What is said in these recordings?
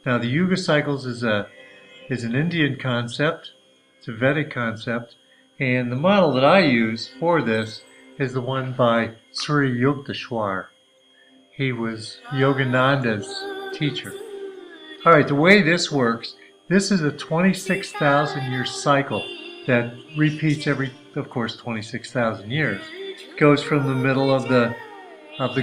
Now the Yuga Cycles is an Indian concept, it's a Vedic concept, and the model that I use for this is the one by Sri Yukteswar. He was Yogananda's teacher. Alright, the way this works, this is a 26,000 year cycle that repeats every, of course, 26,000 years. It goes from the middle of the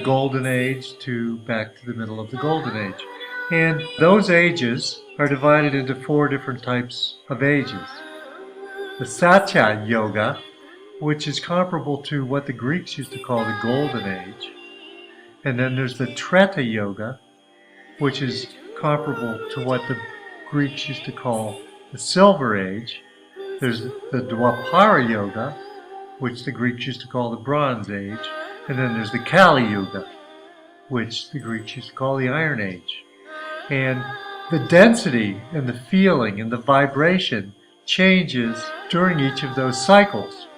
Golden Age to back to the middle of the Golden Age. And those ages are divided into 4 different types of ages. The Satya Yoga, which is comparable to what the Greeks used to call the Golden Age. And then there's the Treta Yoga, which is comparable to what the Greeks used to call the Silver Age. There's the Dwapara Yoga, which the Greeks used to call the Bronze Age. And then there's the Kali Yuga, which the Greeks used to call the Iron Age. And the density and the feeling and the vibration changes during each of those cycles.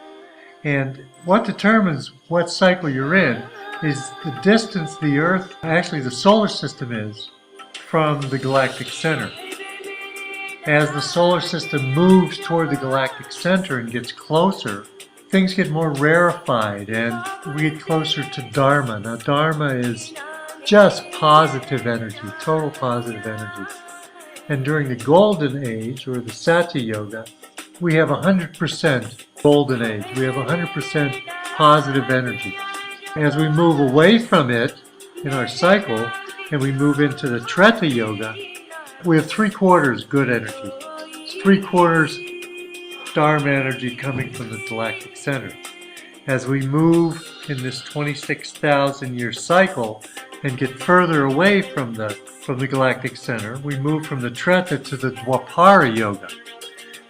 And what determines what cycle you're in is the distance the Earth, actually the solar system is, from the galactic center. As the solar system moves toward the galactic center and gets closer, things get more rarefied and we get closer to Dharma. Now Dharma is just positive energy, total positive energy. And during the Golden Age, or the Satya Yoga, we have 100% Golden Age. We have 100% positive energy. As we move away from it in our cycle, and we move into the Treta Yoga, we have 3/4 good energy. It's 3/4 Dharma energy coming from the galactic center. As we move in this 26,000 year cycle and get further away from the galactic center, we move from the Treta to the Dwapara Yoga,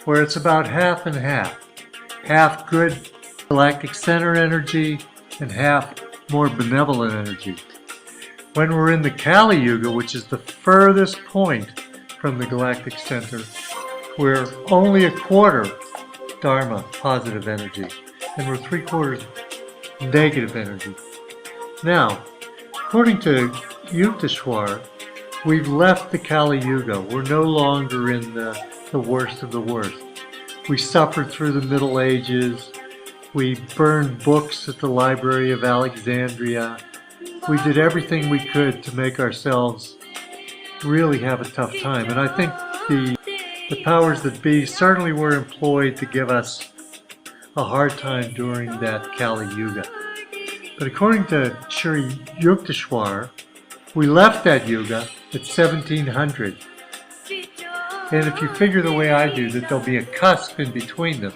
where it's about half and half. Half good galactic center energy and half more benevolent energy. When we're in the Kali Yuga, which is the furthest point from the galactic center, we're only 1/4 Dharma, positive energy, and we're 3/4 negative energy. Now, according to Yukteswar, we've left the Kali Yuga. We're no longer in the worst of the worst. We suffered through the Middle Ages. We burned books at the Library of Alexandria. We did everything we could to make ourselves really have a tough time. And I think the powers that be certainly were employed to give us a hard time during that Kali Yuga. But according to Sri Yukteswar, we left that Yuga at 1700. And if you figure the way I do, that there'll be a cusp in between them.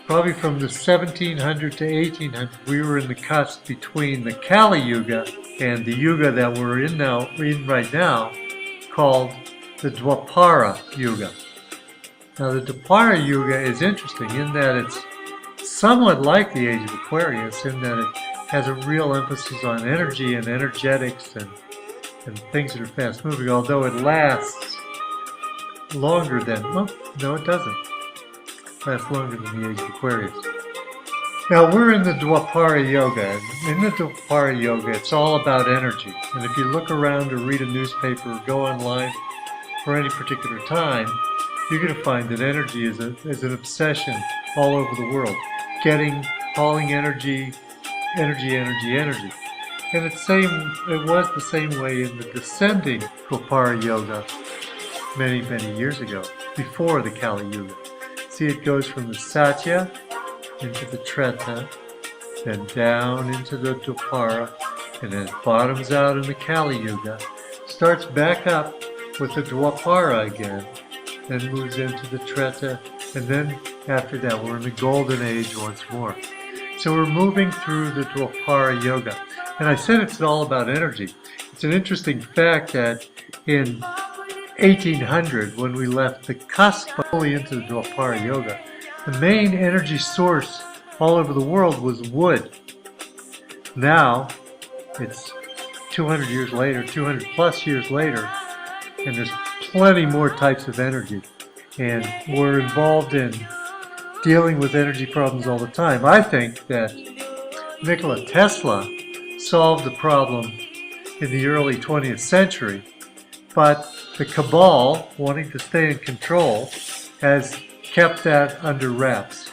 Probably from the 1700 to 1800, we were in the cusp between the Kali Yuga and the Yuga that we're in right now, called the Dwapara Yuga. Now the Dwapara Yuga is interesting in that it's somewhat like the Age of Aquarius, in that it has a real emphasis on energy and energetics and things that are fast moving, although it lasts longer than, well, no it doesn't. Lasts longer than the Age of Aquarius. Now we're in the Dwapara Yoga, and in the Dwapara Yoga it's all about energy. And if you look around or read a newspaper or go online for any particular time, you're going to find that energy is an obsession all over the world. Hauling energy. And it was the same way in the descending Dwapara Yoga many, many years ago, before the Kali Yuga. See, it goes from the Satya into the Treta, then down into the Dwapara, and then bottoms out in the Kali Yuga, starts back up with the Dwapara again, then moves into the Treta, and then after that we're in the Golden Age once more. So we're moving through the Dwapara Yoga. And I said it's all about energy. It's an interesting fact that in 1800, when we left the cusp fully into the Dwapara Yoga, the main energy source all over the world was wood. Now, it's 200 years later, 200 plus years later, and there's plenty more types of energy. And we're involved in dealing with energy problems all the time. I think that Nikola Tesla solved the problem in the early 20th century, but the cabal, wanting to stay in control, has kept that under wraps.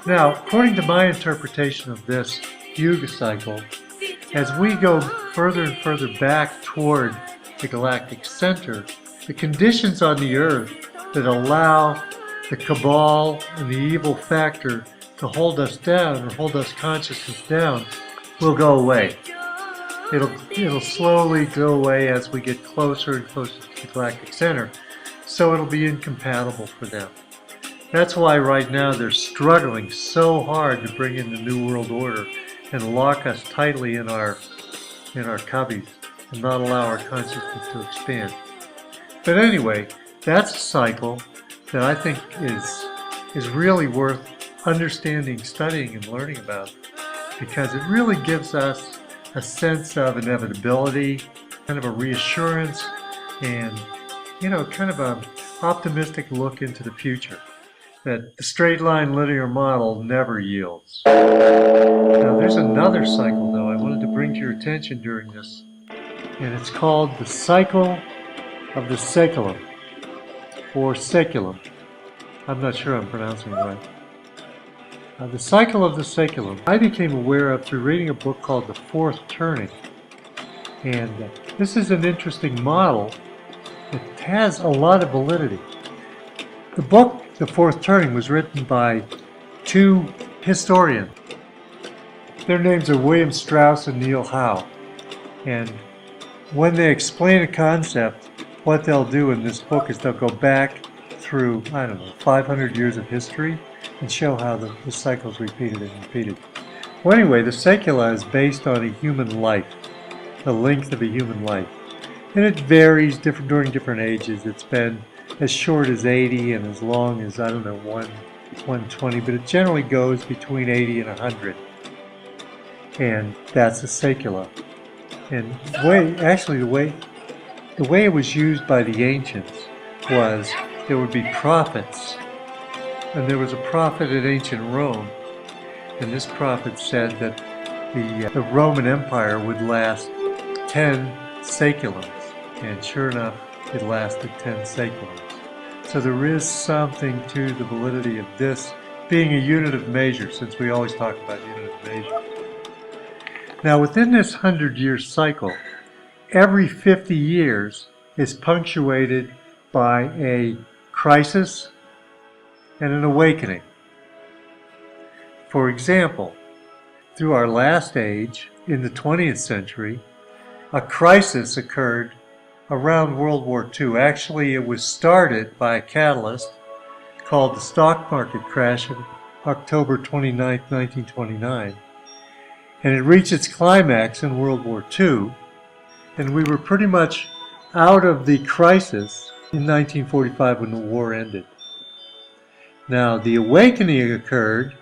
Now, according to my interpretation of this Yuga cycle, as we go further and further back toward the galactic center, the conditions on the Earth that allow the cabal and the evil factor to hold us down or hold us consciousness down will go away. It'll slowly go away as we get closer and closer to the galactic center, so it'll be incompatible for them. That's why right now they're struggling so hard to bring in the New World Order and lock us tightly in our cubbies and not allow our consciousness to expand. But anyway, that's a cycle that I think is really worth understanding, studying, and learning about, because it really gives us a sense of inevitability, kind of a reassurance, and kind of an optimistic look into the future that the straight line linear model never yields. Now there's another cycle though I wanted to bring to your attention during this, and it's called the cycle of the saeculum, or saeculum. I'm not sure I'm pronouncing it right. The cycle of the saeculum I became aware of through reading a book called The Fourth Turning. And this is an interesting model that has a lot of validity. The book, The Fourth Turning, was written by two historians. Their names are William Strauss and Neil Howe. And when they explain a concept, what they'll do in this book is they'll go back through, 500 years of history and show how the cycle's repeated and repeated. Well, anyway, the saecula is based on a human life, the length of a human life. And it varies during different ages. It's been as short as 80 and as long as, 120, but it generally goes between 80 and 100. And that's a saecula. And the way it was used by the ancients was there would be prophets. And there was a prophet in ancient Rome, and this prophet said that the Roman Empire would last 10 saeculums, and sure enough, it lasted 10 saeculums. So there is something to the validity of this being a unit of measure, since we always talk about unit of measure. Now within this 100-year cycle, every 50 years is punctuated by a crisis and an awakening. For example, through our last age, in the 20th century, a crisis occurred around World War II. Actually, it was started by a catalyst called the stock market crash of October 29, 1929. And it reached its climax in World War II, and we were pretty much out of the crisis in 1945 when the war ended. Now, the awakening occurred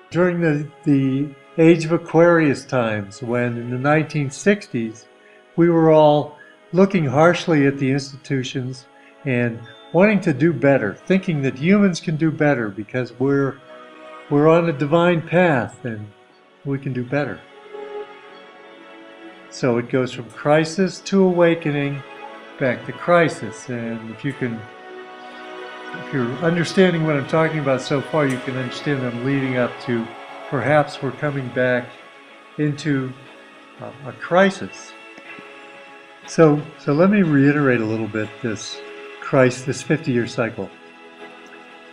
during the age of Aquarius times, when in the 1960s we were all looking harshly at the institutions and wanting to do better, thinking that humans can do better because we're on a divine path and we can do better. So it goes from crisis to awakening back to crisis, and if you're understanding what I'm talking about so far, you can understand that I'm leading up to perhaps we're coming back into a crisis. So let me reiterate a little bit this 50-year cycle.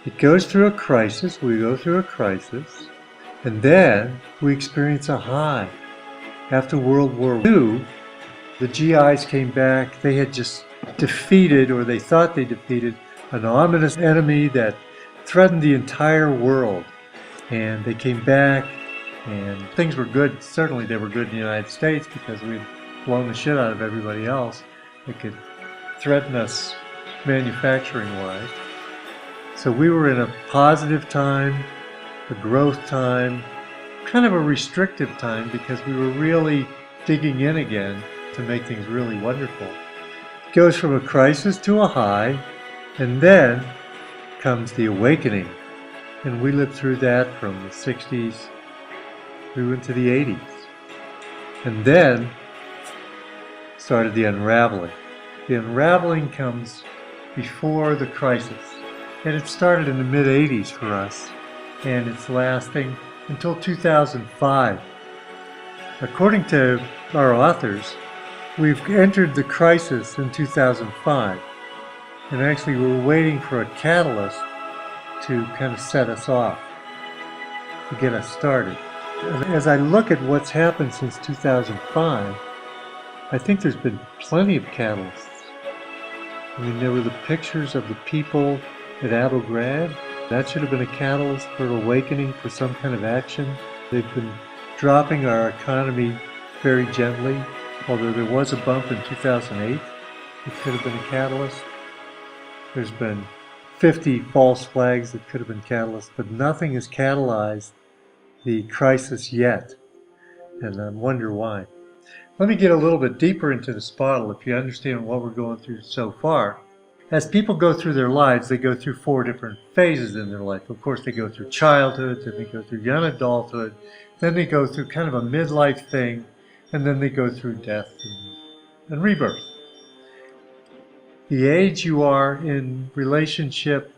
It goes through a crisis, we go through a crisis, and then we experience a high. After World War II, the GIs came back. They had just defeated, or they thought they defeated, an ominous enemy that threatened the entire world. And they came back, and things were good. Certainly they were good in the United States because we had blown the shit out of everybody else that could threaten us manufacturing-wise. So we were in a positive time, a growth time, kind of a restrictive time, because we were really digging in again to make things really wonderful. It goes from a crisis to a high, and then comes the awakening. And we lived through that from the 60s through into the 80s. And then started the unraveling. The unraveling comes before the crisis. And it started in the mid-80s for us, and it's lasting until 2005. According to our authors, we've entered the crisis in 2005, and actually we're waiting for a catalyst to kind of set us off, to get us started. As I look at what's happened since 2005, I think there's been plenty of catalysts. I mean, there were the pictures of the people at Abu Ghraib. That should have been a catalyst for an awakening, for some kind of action. They've been dropping our economy very gently, although there was a bump in 2008. It could have been a catalyst. There's been 50 false flags that could have been catalysts, but nothing has catalyzed the crisis yet, and I wonder why. Let me get a little bit deeper into this bottle if you understand what we're going through so far. As people go through their lives, they go through 4 different phases in their life. Of course, they go through childhood, then they go through young adulthood, then they go through kind of a midlife thing, and then they go through death and rebirth. The age you are in relationship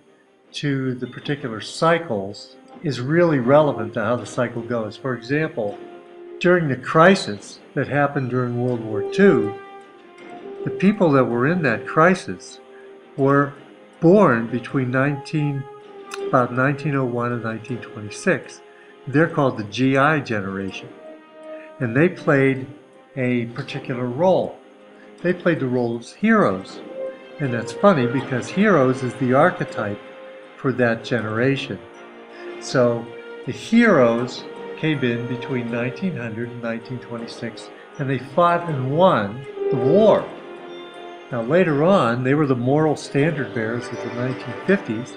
to the particular cycles is really relevant to how the cycle goes. For example, during the crisis that happened during World War II, the people that were in that crisis were born between about 1901 and 1926. They're called the GI generation, and they played a particular role. They played the role as heroes, and that's funny because heroes is the archetype for that generation. So the heroes came in between 1900 and 1926, and they fought and won the war. Now later on, they were the moral standard bearers of the 1950s,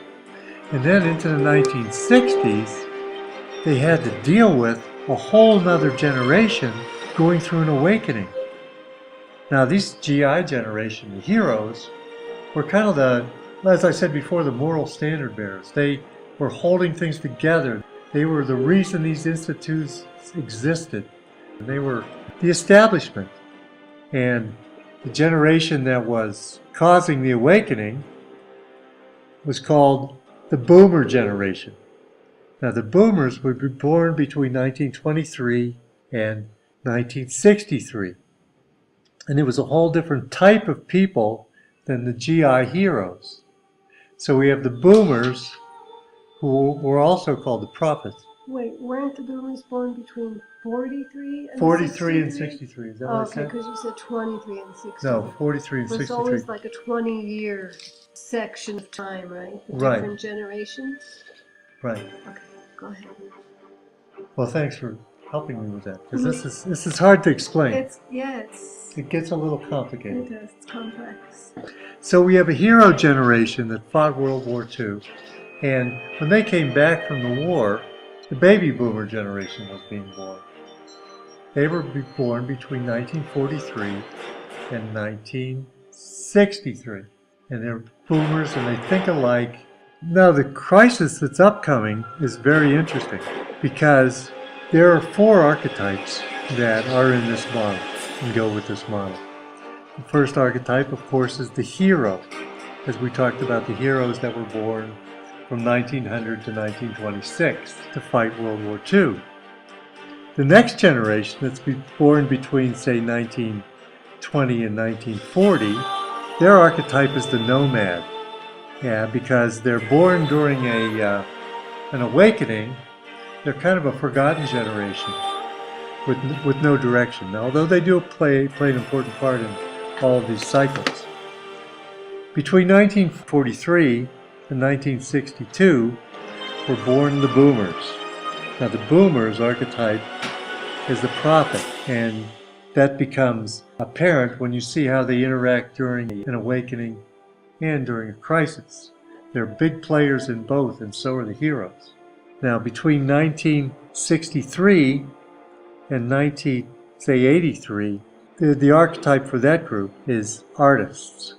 and then into the 1960s, they had to deal with a whole nother generation going through an awakening. Now these GI generation, the heroes, were kind of the, as I said before, the moral standard bearers. They were holding things together. They were the reason these institutes existed. They were the establishment. And the generation that was causing the awakening was called the Boomer generation. Now the Boomers would be born between 1923 and 1963. And it was a whole different type of people than the GI heroes. So we have the Boomers, who were also called the prophets. Wait, weren't the Boomers born between 43 and 43 63? and 63, is that what I Okay, said? because you said 23 and 63. No, 43 and 63. It's always like a 20-year section of time, right? The Right. different generations? Right. Okay, go ahead. Well, thanks for helping me with that, because this is hard to explain. It gets a little complicated. It does. It's complex. So we have a hero generation that fought World War II, and when they came back from the war, the baby boomer generation was being born. They were born between 1943 and 1963. And they're boomers and they think alike. Now the crisis that's upcoming is very interesting because there are 4 archetypes that are in this model and go with this model. The first archetype, of course, is the hero, as we talked about the heroes that were born from 1900 to 1926 to fight World War II. The next generation that's born between, say, 1920 and 1940, their archetype is the nomad. Yeah, because they're born during an awakening. They're kind of a forgotten generation with no direction. Now, although they do play an important part in all of these cycles. Between 1943 and 1962 were born the boomers. Now, the boomers archetype is the prophet, and that becomes apparent when you see how they interact during an awakening and during a crisis. They're big players in both, and so are the heroes. Now, between 1963 and 1983, the archetype for that group is artists.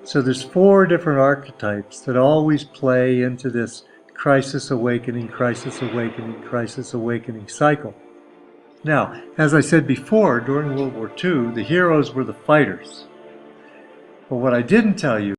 So there's 4 different archetypes that always play into this crisis awakening, crisis awakening, crisis awakening cycle. Now, as I said before, during World War II, the heroes were the fighters. But what I didn't tell you